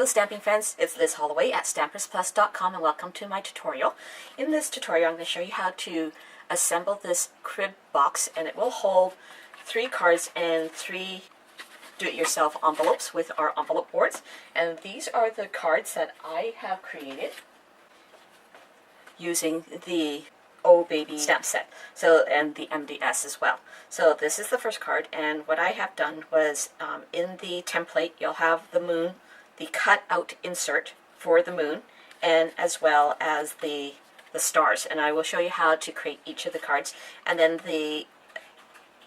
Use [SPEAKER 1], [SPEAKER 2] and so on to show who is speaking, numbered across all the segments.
[SPEAKER 1] Hello stamping friends, it's Liz Holloway at stampersplus.com and welcome to my tutorial. In this tutorial I'm going to show you how to assemble this crib box, and it will hold 3 cards and 3 do-it-yourself envelopes with our envelope boards. And these are the cards that I have created using the Oh Baby stamp set, and the MDS as well. So this is the first card, and what I have done was in the template you'll have the moon, the cut out insert for the moon, and as well as the stars, and I will show you how to create each of the cards. And then the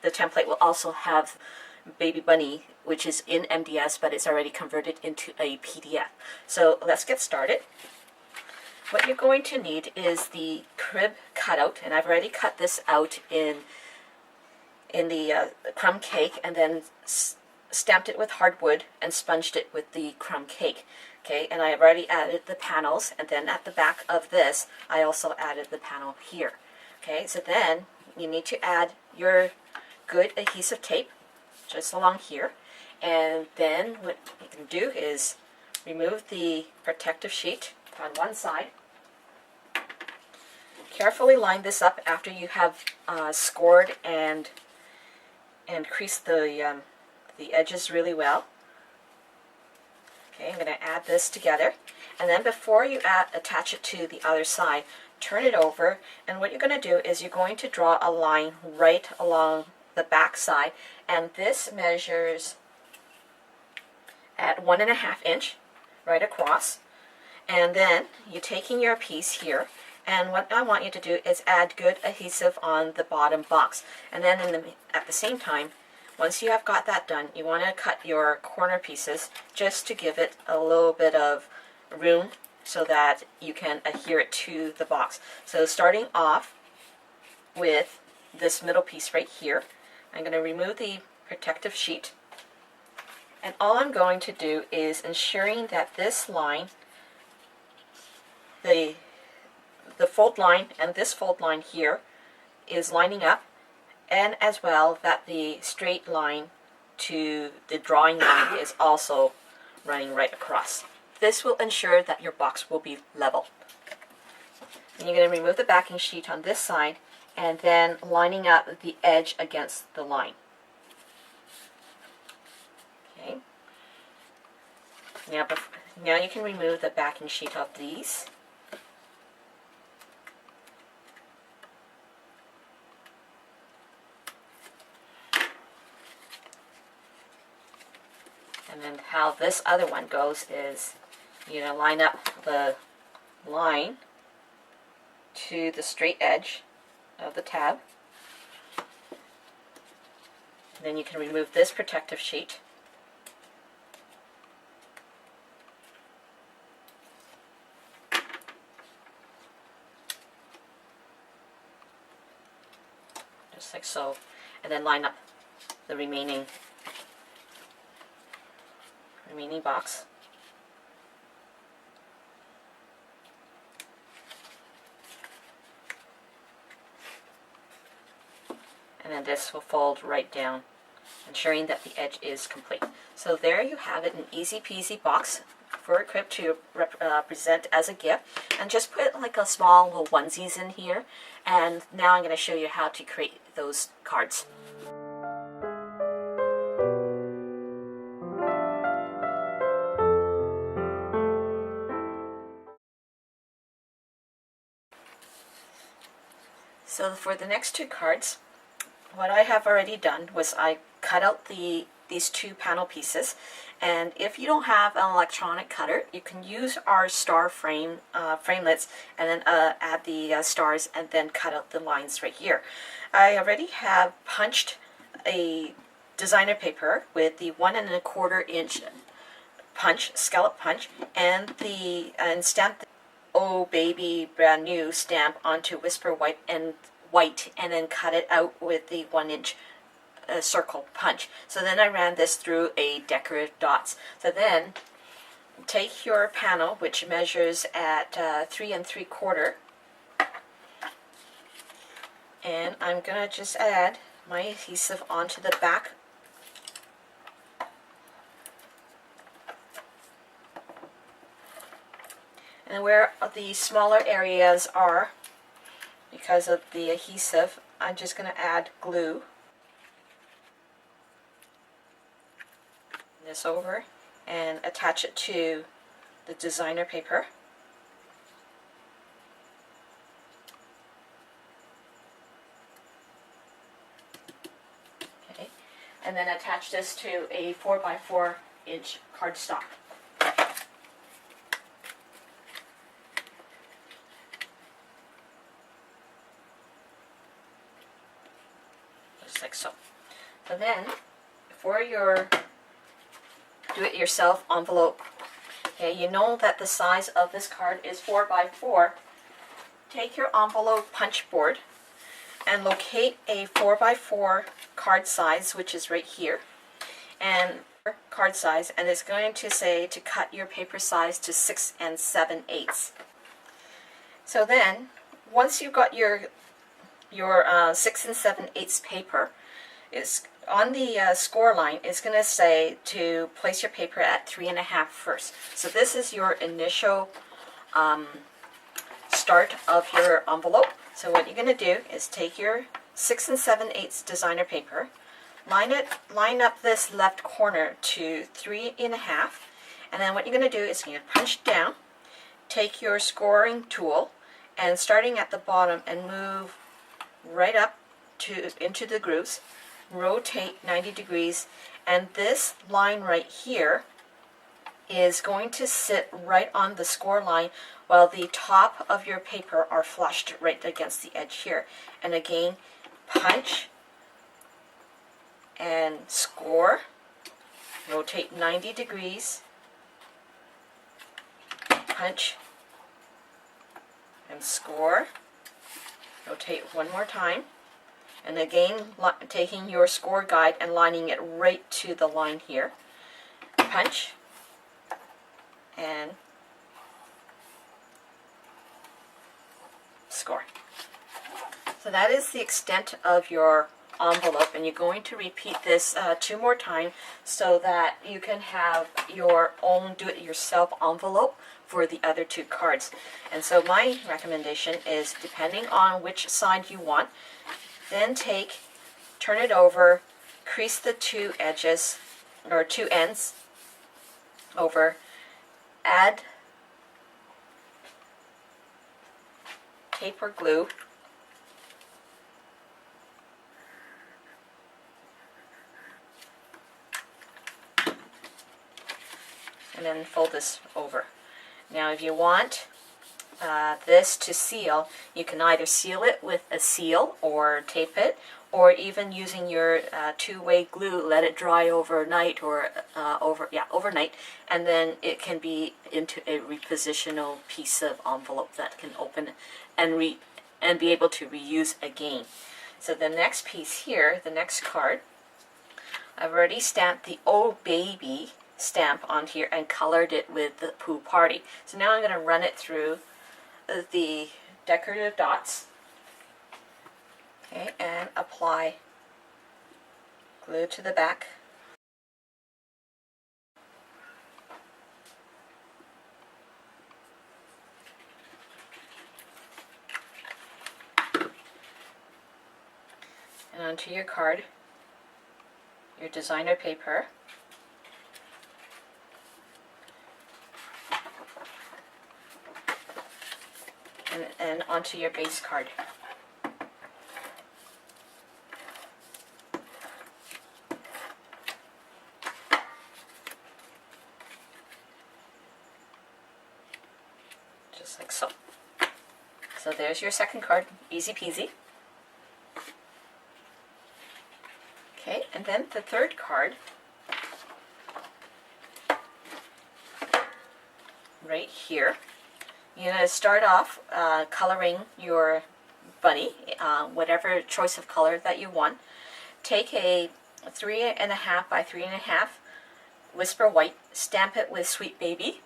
[SPEAKER 1] template will also have Baby Bunny, which is in MDS, but it's already converted into a PDF. So let's get started. What you're going to need is the crib cutout, and I've already cut this out in the crumb cake, and then stamped it with hardwood and sponged it with the crumb cake. Okay, and I have already added the panels, and then at the back of this I also added the panel here. Okay, so then you need to add your good adhesive tape just along here, and then what you can do is remove the protective sheet on one side. Carefully line this up after you have scored and creased the edges really well. Okay, I'm going to add this together, and then before you attach it to the other side, turn it over, and what you're going to do is you're going to draw a line right along the back side, and this measures at 1.5 inch right across. And then you're taking your piece here, and what I want you to do is add good adhesive on the bottom box, and then at the same time, once you have got that done, you want to cut your corner pieces just to give it a little bit of room so that you can adhere it to the box. So starting off with this middle piece right here, I'm going to remove the protective sheet, and all I'm going to do is ensuring that this line, the fold line and this fold line here, is lining up, and as well that the straight line to the drawing line is also running right across. This will ensure that your box will be level. And you're going to remove the backing sheet on this side, and then lining up the edge against the line. Okay. Now you can remove the backing sheet of these. And then how this other one goes is you're going to line up the line to the straight edge of the tab. Then you can remove this protective sheet. Just like so. And then line up the remaining box. And then this will fold right down, ensuring that the edge is complete. So there you have it, an easy peasy box for a crib to present as a gift. And just put like a small little onesies in here. And now I'm going to show you how to create those cards. So for the next 2 cards, what I have already done was I cut out these 2 panel pieces, and if you don't have an electronic cutter, you can use our star framelits, and then add the stars, and then cut out the lines right here. I already have punched a designer paper with the 1.25 inch scallop punch, and stamped the Oh Baby Brand New stamp onto Whisper White, and then cut it out with the 1 inch circle punch. So then I ran this through a decorative dots. So then take your panel, which measures at 3 3/4, and I'm gonna just add my adhesive onto the back And where the smaller areas are, because of the adhesive, I'm just going to add glue. This over and attach it to the designer paper. Okay, and then attach this to a 4x4 inch cardstock. Just like so. So then, for your do-it-yourself envelope, okay, you know that the size of this card is 4x4. Take your envelope punch board and locate a 4x4 card size, which is right here, and card size, and it's going to say to cut your paper size to 6 7/8. So then, once you've got your 6 7/8 paper, it's on the score line, it's going to say to place your paper at 3.5 first. So this is your initial start of your envelope. So what you're going to do is take your 6 7/8 designer paper, line up this left corner to 3.5, and then what you're going to do is you're going to punch down, take your scoring tool, and starting at the bottom and move right up into the grooves. Rotate 90 degrees, and this line right here is going to sit right on the score line while the top of your paper are flushed right against the edge here. And again, punch and score, rotate 90 degrees, punch and score, rotate one more time. And again, taking your score guide and lining it right to the line here. Punch and score. So that is the extent of your envelope, and you're going to repeat this 2 more times so that you can have your own do-it-yourself envelope for the other 2 cards. And so my recommendation is, depending on which side you want, then turn it over, crease the 2 edges, or 2 ends over, add tape or glue, and then fold this over. Now if you want this to seal, you can either seal it with a seal or tape it, or even using your 2-way glue, let it dry overnight, or overnight, and then it can be into a repositional piece of envelope that can open and be able to reuse again. So the next piece here, the next card, I've already stamped the "Oh Baby" stamp on here and colored it with the Pooh Party. So now I'm going to run it through the decorative dots, okay, and apply glue to the back. And onto your card, your designer paper. And onto your base card. Just like so. So there's your second card, easy peasy. Okay, and then the third card, right here. You're going to start off coloring your bunny, whatever choice of color that you want. Take a 3.5 by 3.5 Whisper White, stamp it with Sweet Baby,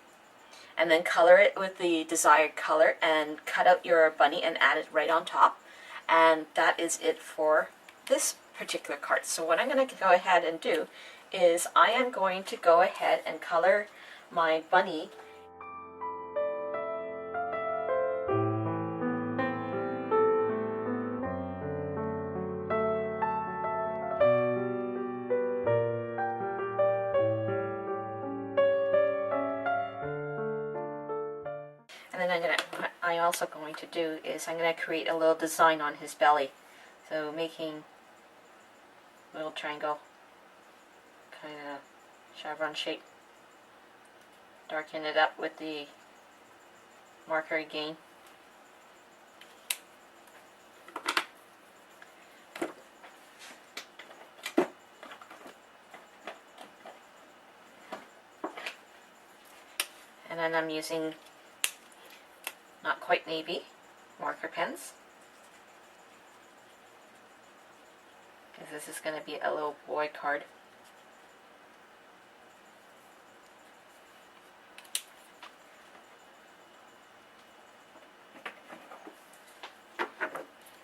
[SPEAKER 1] and then color it with the desired color and cut out your bunny and add it right on top. And that is it for this particular card. So what I'm going to go ahead and do is I am going to go ahead and color my bunny I'm also going to do is I'm going to create a little design on his belly. So making a little triangle, kind of chevron shape. Darken it up with the marker again. And then I'm using not quite navy marker pens, because this is going to be a little boy card.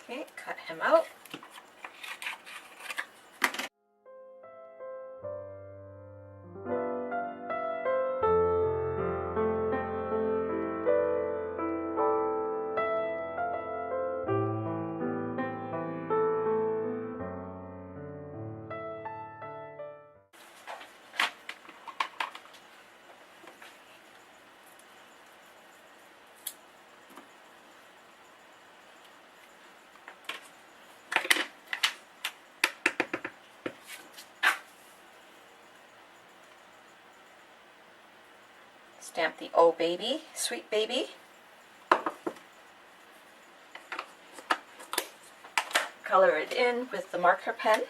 [SPEAKER 1] Okay, cut him out. Stamp the "Oh baby, sweet baby." Color it in with the marker pen.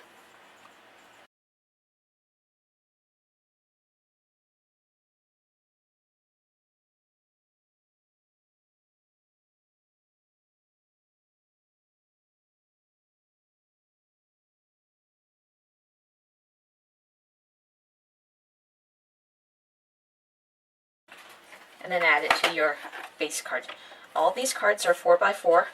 [SPEAKER 1] And then add it to your base card. All these cards are 4x4.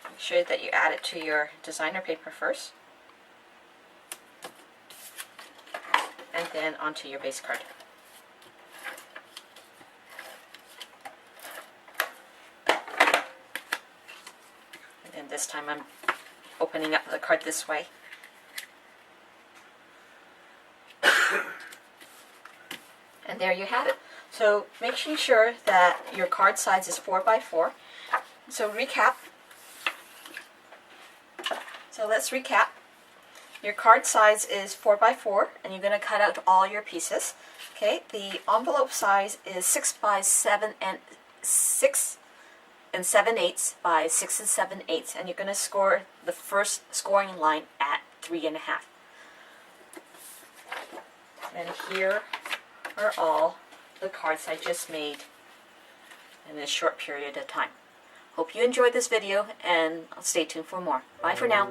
[SPEAKER 1] Make sure that you add it to your designer paper first, and then onto your base card. And this time I'm opening up the card this way. And there you have it. So making sure that your card size is 4x4. So recap. So let's recap. Your card size is 4x4, and you're going to cut out all your pieces. Okay, the envelope size is 6 and 7/8 by 6 7/8, and you're going to score the first scoring line at 3.5. And here are all the cards I just made in this short period of time. Hope you enjoyed this video, and stay tuned for more. Bye for now.